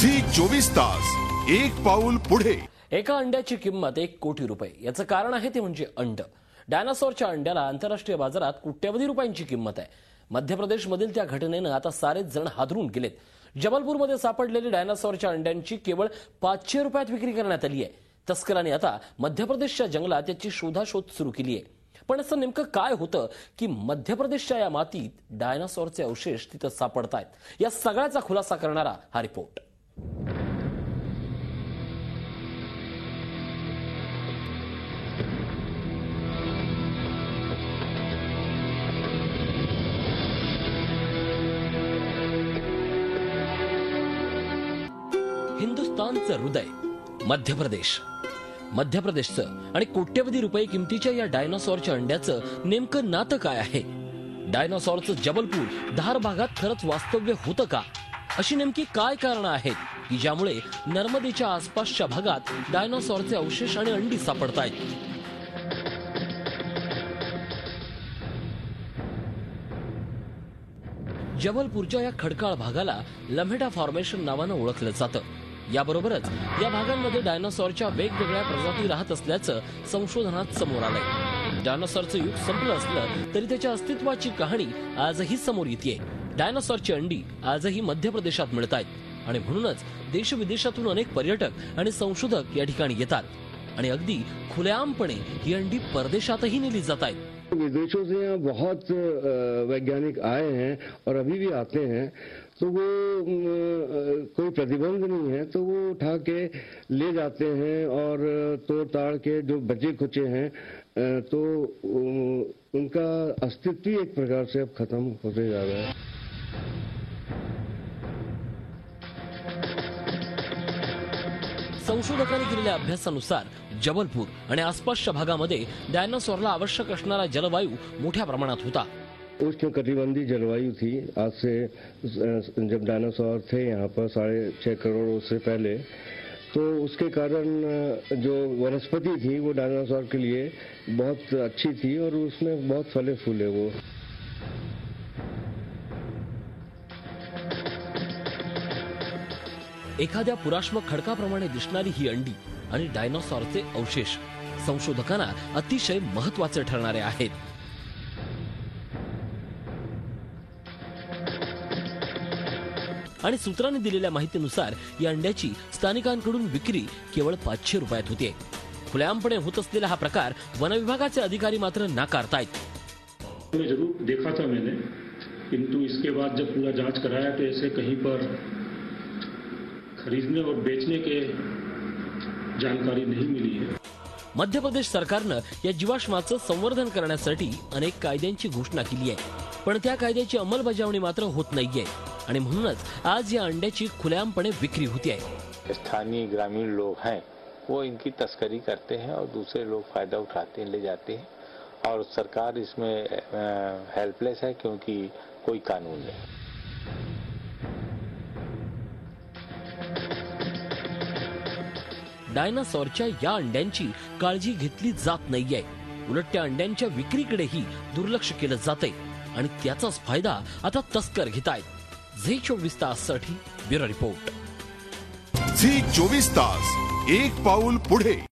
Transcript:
झी24 तास एक पाऊल पुढे। एका अंड्याची किंमत 1 कोटी रुपये। याचं कारण आहे ते म्हणजे अंड। डायनासॉरच्या अंड्याला आंतरराष्ट्रीय बाजारात कोट्यवधी रुपयांची किंमत आहे। मध्य प्रदेशमधील त्या घटनेनं आता सारेच जण हादरून गेलेत। जबलपूरमध्ये सापडलेली डायनासॉरच्या अंड्यांची केवळ 500 रुपयात विक्री करण्यात आली आहे। तस्करांनी आता मध्य प्रदेशच्या जंगलात त्याची शोधाशोध सुरू केली आहे। पण असं नेमकं काय होतं की मध्य प्रदेशच्या या मातीत डायनासॉरचे अवशेष तिथं सापडतायत? या सगळ्याचा खुलासा करणारा हा रिपोर्ट। हिंदुस्थानचं हृदय मध्य प्रदेशचं आणि कोट्यवधी रुपये किमतीच्या या डायनासॉरच्या अंड्याचं नेमकं नातं काय आहे? डायनासॉरचं जबलपूर धार भागात खरंच वास्तव्य होतं का? अशी नेमकी काय कारणं आहेत की ज्यामुळे नर्मदेच्या आसपासच्या भागात डायनासॉरचे अवशेष आणि अंडी सापडतायत? जबलपूरच्या या खडकाळ भागाला लम्हेटा फॉर्मेशन नावानं ओळखलं जातं। याबरोबरच या भागांमध्ये डायनासॉरच्या वेगवेगळ्या प्रजाती राहत असल्याचं संशोधनात समोर आलंय। डायनासॉरचं युग संपलं असलं तरी त्याच्या अस्तित्वाची कहाणी आजही समोर येते। डायनासॉरची अंडी आजही मध्य प्रदेशात मिळतात आणि म्हणूनच देशविदेशातून अनेक पर्यटक आणि संशोधक या ठिकाणी येतात आणि अगदी खुलेआमपणे ही अंडी परदेशातही नेली जातात। विदेशों से यहाँ बहुत वैज्ञानिक आए हैं और अभी भी आते हैं, तो वो कोई प्रतिबंध नहीं है तो वो उठा के ले जाते हैं और तोड़ ताड़ के जो बचे खुचे हैं तो उनका अस्तित्व ही एक प्रकार से अब खत्म होते जा रहा है। संशोधकांनी केलेल्या अभ्यासानुसार जबलपूर आणि आसपासच्या भागामध्ये डायनासॉरला आवश्यक असणारा जलवायू मोठ्या प्रमाणात होता। उष्णकटिबंधीय जलवायु थी। आज से जब डायनासोर थे यहाँ पर 6.5 करोड़ वर्ष से पहले, तो उसके कारण जो वनस्पति थी वो डायनासोर के लिए बहुत अच्छी थी और उसमें बहुत फले फूले वो। एखाद्या पुराश्म खडकाप्रमाणे दिसणारी ही अंडी आणि डायनासॉरचे अवशेष संशोधकांना अतिशय महत्त्वाचे ठरणारे आहेत। आणि सूत्रांनी दिलेल्या माहितीनुसार या अंड्याची स्थानिकांकडून विक्री केवळ 500 रुपयात होते। खुलेआमपणे होत असलेला हा प्रकार वनविभागाचे अधिकारी मात्र नाकारतायत। जरूर देखा था मैंने, किंतु इसके बाद जब पूरा जांच कराया तो ऐसे कहीं पर खरीदने और बेचने के जानकारी नहीं मिली है। मध्य प्रदेश सरकारनं या जीवाश्माचं संवर्धन करण्यासाठी अनेक कायद्यांची घोषणा केली आहे, पण त्या कायद्याची अंमलबजावणी मात्र होत नाहीये आणि म्हणूनच आज या अंड्याची खुलेआमपणे विक्री होती आहे। स्थानीय ग्रामीण लोग हैं वो इनकी तस्करी करते हैं और दूसरे लोग फायदा उठाते हैं, ले जाते हैं और सरकार इसमें हेल्पलेस है क्योंकि कोई कानून नहीं। डायनासॉरच्या या अंड्यांची काळजी घेतली जात नाहीये, उलट त्या अंड्यांच्या विक्रीकडेही दुर्लक्ष केलं जातंय आणि त्याचाच फायदा आता तस्कर घेतायत। झी24 ताससाठी ब्युरो रिपोर्ट। झी24 तास एक पाऊल पुढे।